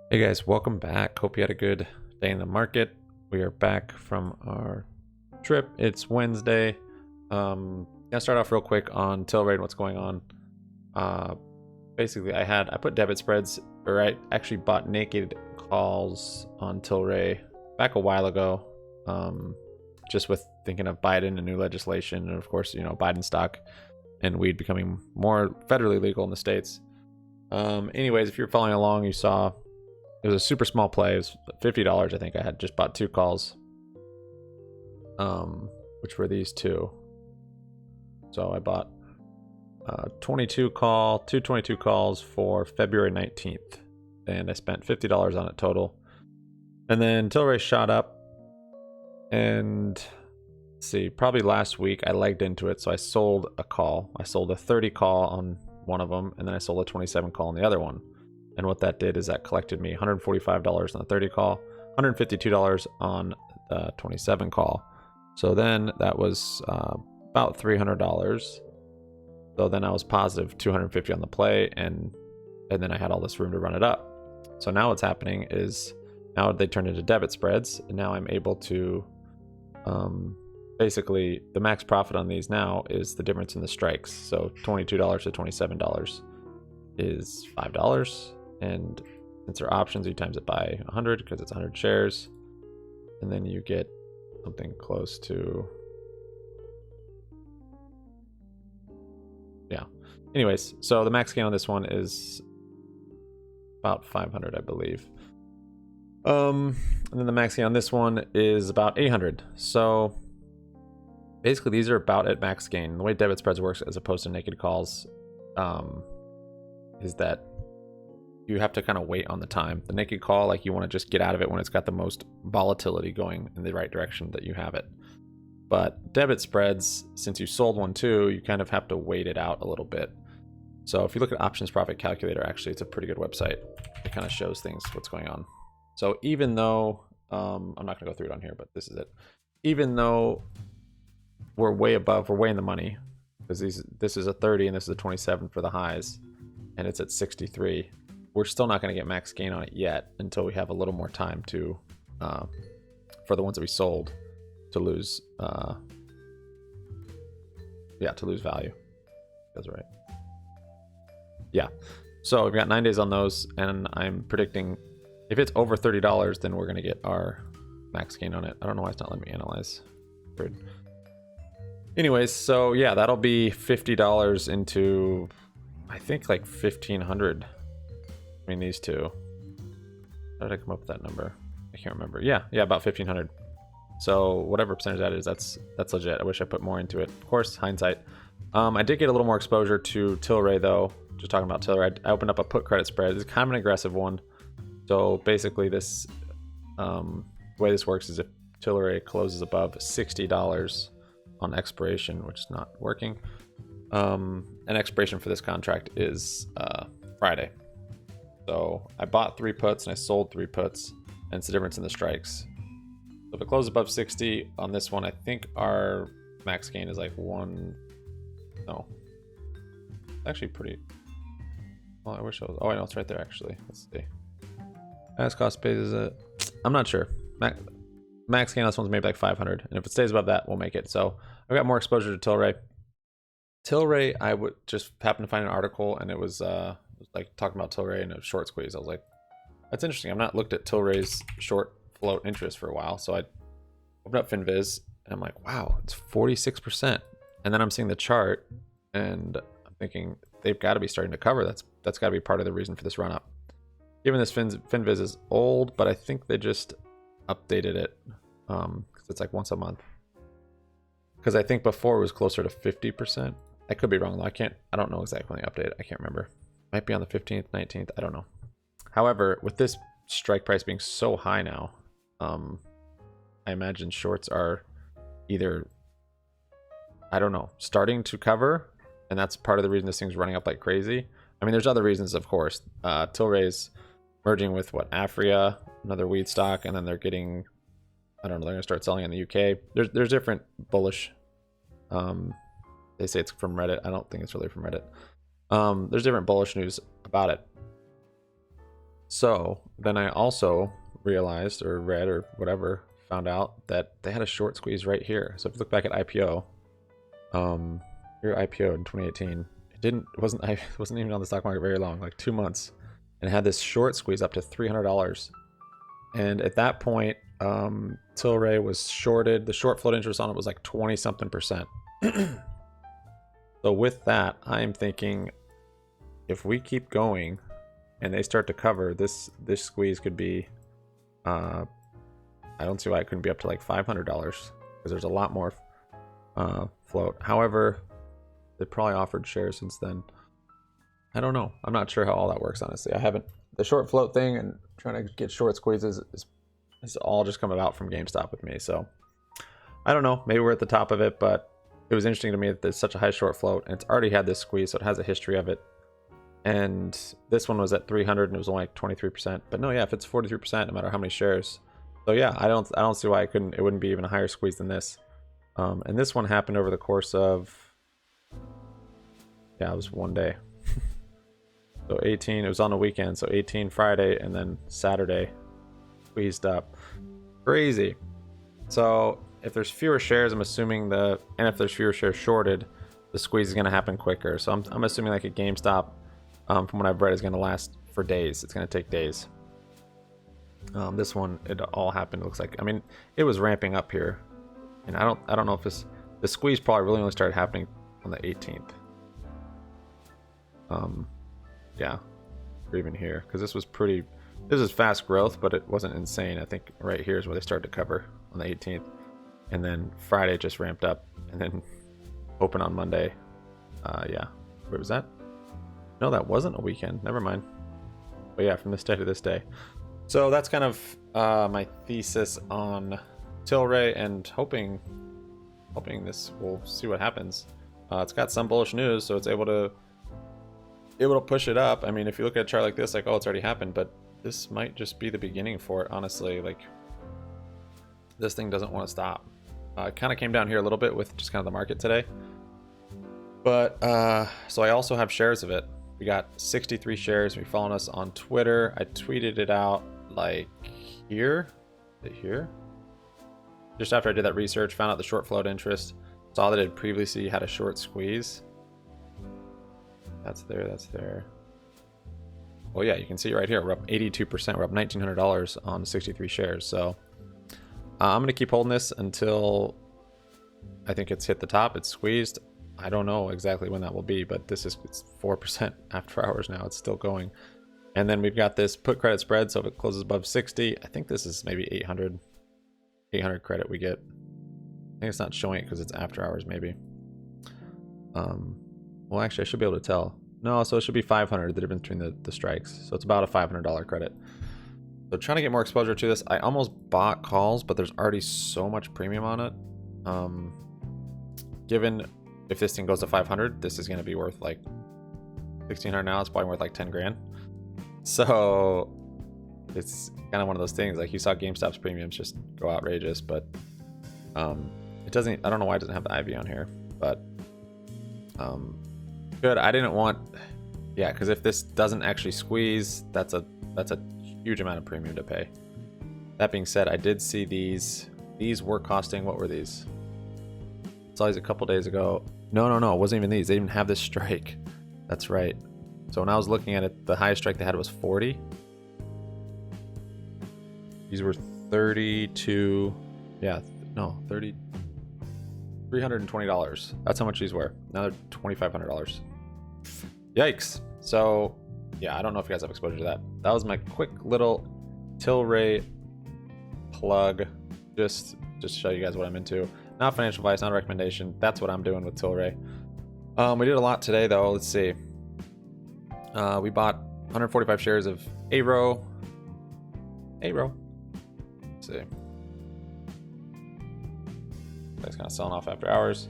Hey guys, welcome back. Hope you had a good day in the market. We are back from our trip. It's Wednesday. Gonna start off real quick on Tilray and what's going on. Basically, I put debit spreads, or I actually bought naked calls on Tilray back a while ago. Just with thinking of Biden and new legislation, and of course, Biden stock and weed becoming more federally legal in the states. Anyways, if you're following along, you saw. It was a super small play. It was $50. I think I had just bought 2 calls, which were these 2. So I bought 22 calls for February 19th, and I spent $50 on it total. And then Tilray shot up, and let's see, probably last week I legged into it, so I sold a call. I sold a 30 call on one of them, and then I sold a 27 call on the other one. And what that did is that collected me $145 on the 30 call, $152 on the 27 call. So then that was about $300. So then I was positive 250 on the play, and then I had all this room to run it up. So now what's happening is now they turned into debit spreads, and now I'm able to basically the max profit on these now is the difference in the strikes. So $22 to $27 is $5. And since they're options, you times it by 100 because it's 100 shares, and then you get something close to, yeah. Anyways, so the max gain on this one is about 500, I believe. And then the max gain on this one is about 800. So basically, these are about at max gain. The way debit spreads works, as opposed to naked calls, is that you have to kind of wait on the time. The naked call, like, you want to just get out of it when it's got the most volatility going in the right direction that you have it. But debit spreads, since you sold one too, you kind of have to wait it out a little bit. So if you look at Options Profit Calculator, actually, it's a pretty good website. It kind of shows things, what's going on. So even though, I'm not going to go through it on here, but this is it. Even though we're way in the money, because this is a 30 and this is a 27 for the highs, and it's at 63. We're still not going to get max gain on it yet until we have a little more time to, for the ones that we sold, to lose, to lose value. That's right. Yeah. So we've got 9 days on those, and I'm predicting if it's over $30, then we're going to get our max gain on it. I don't know why it's not letting me analyze. Weird. Anyways, so yeah, that'll be $50 into, I think, like 1,500. I mean, these two. How did I come up with that number? I can't remember. Yeah, about 1,500. So whatever percentage that is, that's legit. I wish I put more into it. Of course, hindsight. I did get a little more exposure to Tilray though. Just talking about Tilray, I opened up a put credit spread. It's kind of an aggressive one. So basically, this the way this works is if Tilray closes above $60 on expiration, which is not working. An expiration for this contract is Friday. So I bought 3 puts and I sold 3 puts, and it's the difference in the strikes. So if it closes above 60 on this one, I think our max gain is like actually pretty, well, I wish I was, oh, I know it's right there actually. Let's see. Max cost base is it? I'm not sure. Max gain on this one's maybe like 500, and if it stays above that, we'll make it. So I've got more exposure to Tilray. Tilray, I would just happen to find an article, and it was like talking about Tilray and a short squeeze. I was like, that's interesting. I've not looked at Tilray's short float interest for a while. So I opened up FinViz, and I'm like, wow, it's 46%. And then I'm seeing the chart, and I'm thinking they've got to be starting to cover. That's got to be part of the reason for this run up. Given this FinViz is old, but I think they just updated it because it's like once a month. Because I think before it was closer to 50%. I could be wrong though. I don't know exactly when they updated. I can't remember. Might be on the 15th, 19th. I don't know. However, with this strike price being so high now, I imagine shorts are either, I don't know, starting to cover, and that's part of the reason this thing's running up like crazy. I mean, there's other reasons, of course. Tilray's merging with Afria, another weed stock, and then they're getting, I don't know, they're gonna start selling in the UK. There's different bullish. They say it's from Reddit. I don't think it's really from Reddit. There's different bullish news about it. So then I also realized or read or whatever, found out that they had a short squeeze right here. So if you look back at IPO, your IPO in 2018, it wasn't even on the stock market very long, like 2 months, and it had this short squeeze up to $300. And at that point, Tilray was shorted. The short float interest on it was like 20 something percent. So with that, I'm thinking if we keep going and they start to cover, this squeeze could be, I don't see why it couldn't be up to like $500, because there's a lot more float. However, they probably offered shares since then. I don't know. I'm not sure how all that works, honestly. I haven't, the short float thing and trying to get short squeezes is all just come about from GameStop with me. So I don't know. Maybe we're at the top of it, but it was interesting to me that there's such a high short float and it's already had this squeeze, so it has a history of it. And this one was at 300 and it was only like 23%. But no, yeah, if it's 43%, no matter how many shares. So yeah, I don't see why it wouldn't be even a higher squeeze than this. And this one happened over the course of, yeah, it was one day. So 18, it was on the weekend, so 18 Friday and then Saturday squeezed up. Crazy. So if there's fewer shares, I'm assuming and if there's fewer shares shorted, the squeeze is going to happen quicker. So I'm assuming like a GameStop, from what I've read, is going to last for days. It's going to take days. This one, it all happened, it looks like. I mean, it was ramping up here. And I don't know if the squeeze probably really only started happening on the 18th. Yeah, or even here, because this is fast growth, but it wasn't insane. I think right here is where they started to cover on the 18th, and then Friday just ramped up, and then open on Monday. Yeah, wait, was that? No, that wasn't a weekend. Never mind. But yeah, from this day to this day. So that's kind of my thesis on Tilray, and hoping this, we'll see what happens. It's got some bullish news, so it's able to push it up. I mean, if you look at a chart like this, like, oh, it's already happened, but this might just be the beginning for it, honestly. Like, this thing doesn't want to stop. It kind of came down here a little bit with just kind of the market today. But, so I also have shares of it. We got 63 shares. If you're following us on Twitter, I tweeted it out like here. Is it here? Just after I did that research, found out the short float interest, saw that it previously had a short squeeze. That's there. Oh yeah, you can see right here, we're up 82%. We're up $1,900 on 63 shares. So I'm going to keep holding this until I think it's hit the top, it's squeezed. I don't know exactly when that will be, but it's 4% after hours now. It's still going. And then we've got this put credit spread. So if it closes above 60, I think this is maybe 800 credit we get. I think it's not showing it because it's after hours maybe. Well, actually, I should be able to tell. No, so it should be 500, the difference between the strikes. So it's about a $500 credit. So trying to get more exposure to this. I almost bought calls, but there's already so much premium on it. Given if this thing goes to 500, this is going to be worth like 1,600 now. It's probably worth like 10 grand. So it's kind of one of those things. Like, you saw GameStop's premiums just go outrageous, but it doesn't. I don't know why it doesn't have the IV on here, but good. I didn't want, yeah, because if this doesn't actually squeeze, that's a huge amount of premium to pay. That being said, I did see these were costing, what were these? Saw these a couple days ago. No, it wasn't even these. They didn't have this strike. That's right. So when I was looking at it, the highest strike they had was 40. These were 32. Yeah, no, $320. That's how much these were. Now they're $2,500. Yikes. So yeah, I don't know if you guys have exposure to that. That was my quick little Tilray plug. Just to show you guys what I'm into. Not financial advice, not a recommendation. That's what I'm doing with Tilray. We did a lot today though. Let's see. We bought 145 shares of ARO. Let's see. That's kind of selling off after hours.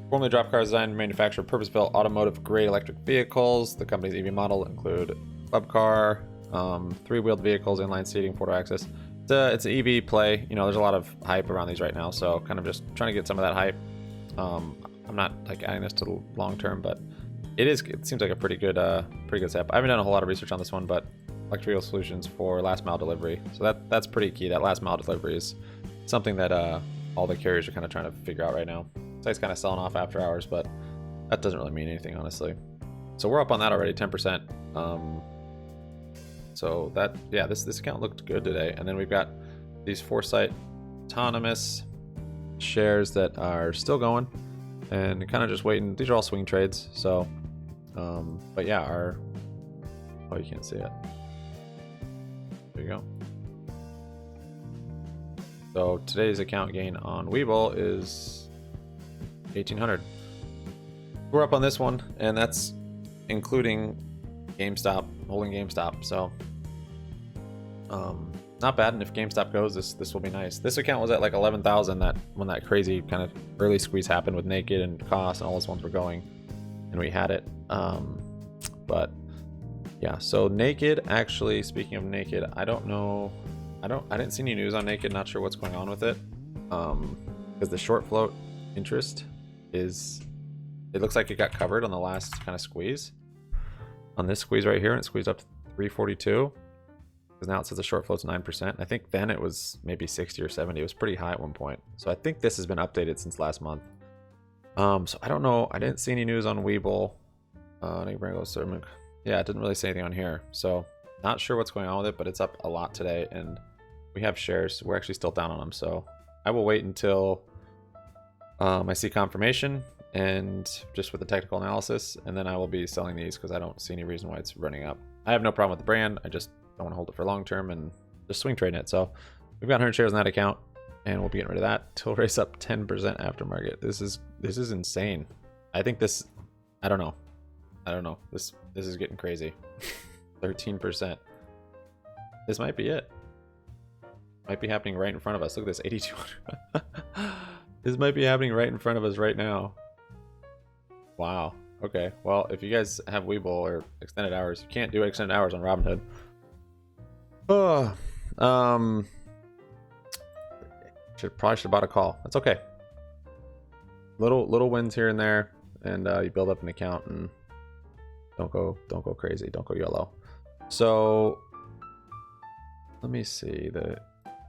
Formerly Drop Car designed and manufactured purpose-built automotive grade electric vehicles. The company's EV model include Club Car, three-wheeled vehicles, inline seating, portal access. It's an EV play. You know, there's a lot of hype around these right now, so kind of just trying to get some of that hype. I'm not like adding this to the long term, but it seems like a pretty good setup. I haven't done a whole lot of research on this one, but electrical solutions for last mile delivery. So that's pretty key. That last mile delivery is something that all the carriers are kind of trying to figure out right now. Site's kind of selling off after hours, but that doesn't really mean anything, honestly. So we're up on that already, 10%. So that, yeah, this account looked good today. And then we've got these Foresight autonomous shares that are still going and kind of just waiting. These are all swing trades. So, but yeah, oh, you can't see it. There you go. So today's account gain on Webull is 1,800. We're up on this one, and that's including GameStop, holding GameStop. So not bad. And if GameStop goes, this will be nice. This account was at like 11,000 when that crazy kind of early squeeze happened with Naked and Cost and all those ones were going, and we had it. But yeah, so Naked, actually, speaking of Naked, I don't know. I didn't see any news on Naked. Not sure what's going on with it. Because the short float interest is, it looks like it got covered on the last kind of squeeze. On this squeeze right here, and it squeezed up to 342. Because now it says the short float's 9%. I think then it was maybe 60 or 70. It was pretty high at one point. So I think this has been updated since last month. So I don't know. I didn't see any news on Webull. Yeah, it didn't really say anything on here. So not sure what's going on with it, but it's up a lot today, and we have shares. We're actually still down on them, so I will wait until I see confirmation and just with the technical analysis, and then I will be selling these because I don't see any reason why it's running up. I have no problem with the brand. I just don't want to hold it for long term and just swing trading it. So we've got 100 shares in that account, and we'll be getting rid of that. Tilray's up 10% aftermarket. This is insane. I think this. I don't know. This is getting crazy. 13%. This might be it. Might be happening right in front of us. Look at this, 8,200. This might be happening right in front of us right now. Wow. Okay. Well, if you guys have Webull or extended hours, you can't do extended hours on Robinhood. Oh, probably should have bought a call. That's okay. Little wins here and there, and you build up an account and don't go crazy. Don't go yellow. So let me see the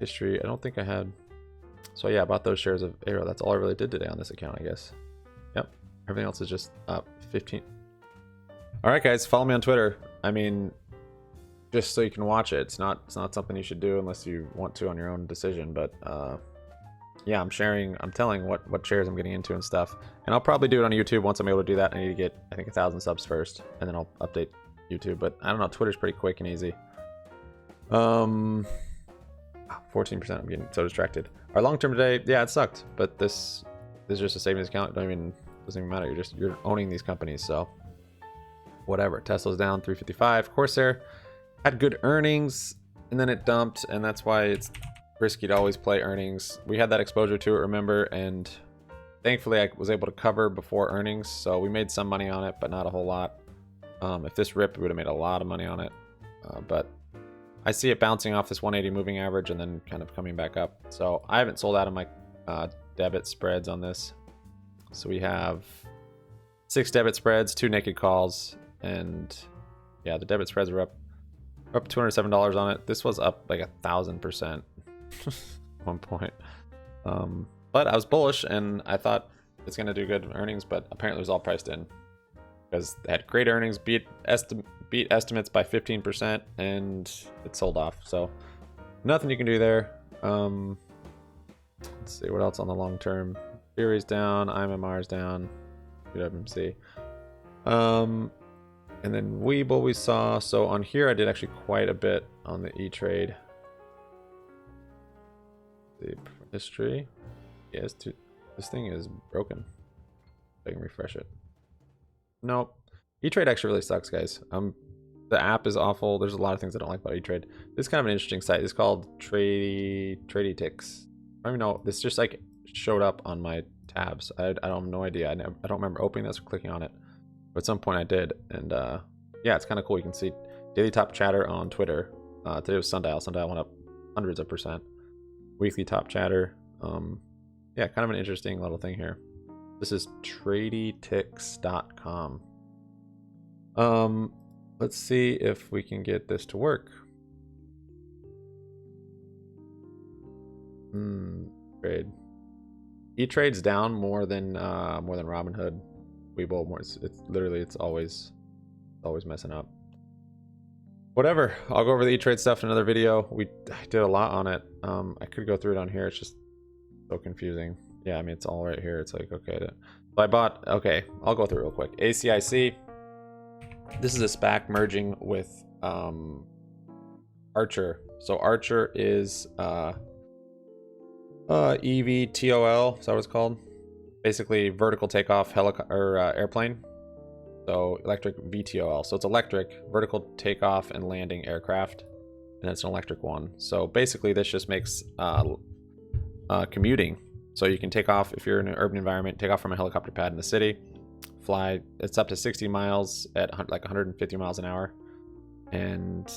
history. I don't think I had. So yeah, I bought those shares of Arrow. That's all I really did today on this account, I guess. Yep. Everything else is just up 15. All right, guys, follow me on Twitter. I mean, just so you can watch it. It's not something you should do unless you want to on your own decision. But yeah, I'm telling what shares I'm getting into and stuff. And I'll probably do it on YouTube once I'm able to do that. I need to get, I think, 1,000 subs first, and then I'll update YouTube. But I don't know, Twitter's pretty quick and easy. 14%. I'm getting so distracted. Our long term today, yeah, it sucked. But this is just a savings account. Doesn't even matter. You're owning these companies, so whatever. Tesla's down 355. Corsair had good earnings, and then it dumped, and that's why it's risky to always play earnings. We had that exposure to it, remember, and thankfully I was able to cover before earnings, so we made some money on it, but not a whole lot. If this ripped, we would have made a lot of money on it, but I see it bouncing off this 180 moving average and then kind of coming back up. So I haven't sold out of my debit spreads on this. So we have 6 debit spreads, 2 naked calls, and yeah, the debit spreads are up $207 on it. This was up like 1,000% at one point. But I was bullish and I thought it's going to do good earnings, but apparently it was all priced in because they had great earnings, beat estimates by 15%, and it sold off. So nothing you can do there. Let's see what else on the long term. Theory's down, IMMR's down, UWMC. And then Webull we saw. So on here I did actually quite a bit on the E-Trade. The history. Yes, this thing is broken. I can refresh it. Nope. E-Trade actually really sucks, guys. The app is awful. There's a lot of things I don't like about E-Trade. This is kind of an interesting site. It's called TradyTix. I don't even know. This just like showed up on my tabs. I don't have no idea. I don't remember opening this or clicking on it. But at some point I did, and yeah, it's kind of cool. You can see daily top chatter on Twitter. Today was Sundial. Sundial went up hundreds of %. Weekly top chatter. Yeah, kind of an interesting little thing here. This is tradytix.com. Let's see if we can get this to work. Trade. E-Trade's down more than Robinhood. Webull more. It's literally it's always messing up. Whatever. I'll go over the E-Trade stuff in another video. I did a lot on it. I could go through it on here. It's just so confusing. Yeah, I mean it's all right here. It's like okay. So I bought. Okay, I'll go through it real quick. ACIC. This is a SPAC merging with Archer. So Archer is EVTOL, is that what it's called? Basically vertical takeoff airplane. So electric VTOL. So it's electric, vertical takeoff and landing aircraft. And it's an electric one. So basically this just makes commuting. So you can take off, if you're in an urban environment, take off from a helicopter pad in the city, fly, it's up to 60 miles at like 150 miles an hour, and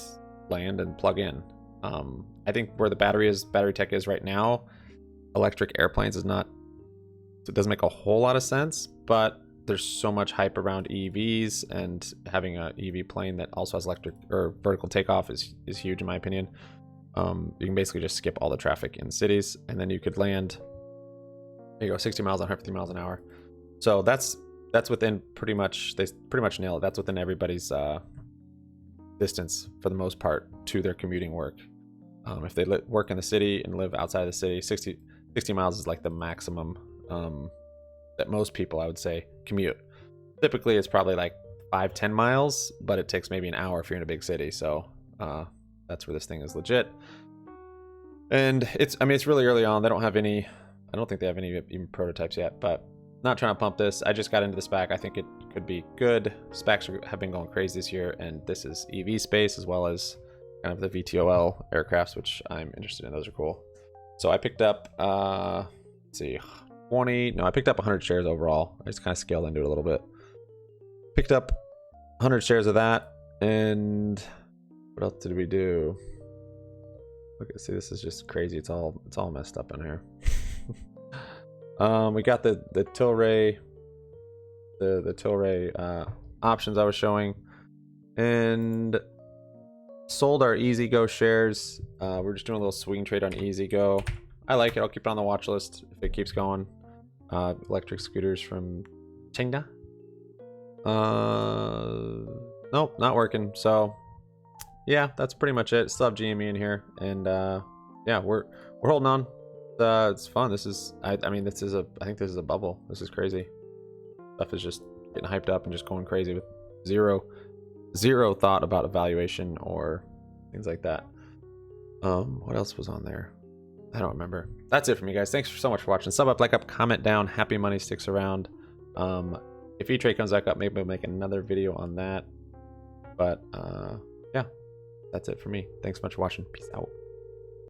land and plug in. I think where the battery tech is right now, electric airplanes is not, it doesn't make a whole lot of sense, but there's so much hype around EVs, and having an EV plane that also has electric or vertical takeoff is huge in my opinion. You can basically just skip all the traffic in cities, and then you could land, there you go, 60 miles, 150 miles an hour. So that's within pretty much, they pretty much nail it. That's within everybody's distance for the most part to their commuting work. If they work in the city and live outside the city, 60 miles is like the maximum that most people, I would say, commute. Typically it's probably like 5-10 miles, but it takes maybe an hour if you're in a big city. So that's where this thing is legit. And it's really early on. They don't have any, I don't think they have any even prototypes yet, but not trying to pump this. I just got into the SPAC. I think it could be good. SPACs have been going crazy this year, and this is EV space as well as kind of the VTOL aircrafts, which I'm interested in. Those are cool. So I picked up, let's see, I picked up 100 shares overall. I just kind of scaled into it a little bit. Picked up 100 shares of that, and what else did we do? Look, see, this is just crazy. It's all messed up in here. We got the Tilray, the Tilray options I was showing, and sold our EasyGo shares. We're just doing a little swing trade on EasyGo. I like it. I'll keep it on the watch list if it keeps going. Electric scooters from China. Nope, not working. So yeah, that's pretty much it. Still have GME in here, and yeah, we're holding on. It's fun. This is, I think this is a bubble. This is crazy. Stuff is just getting hyped up and just going crazy with zero thought about evaluation or things like that. What else was on there? I don't remember. That's it for me, guys. Thanks so much for watching. Sub up, like up, comment down. Happy money sticks around. If E-Trade comes back up, maybe we'll make another video on that. But yeah, that's it for me. Thanks so much for watching. Peace out.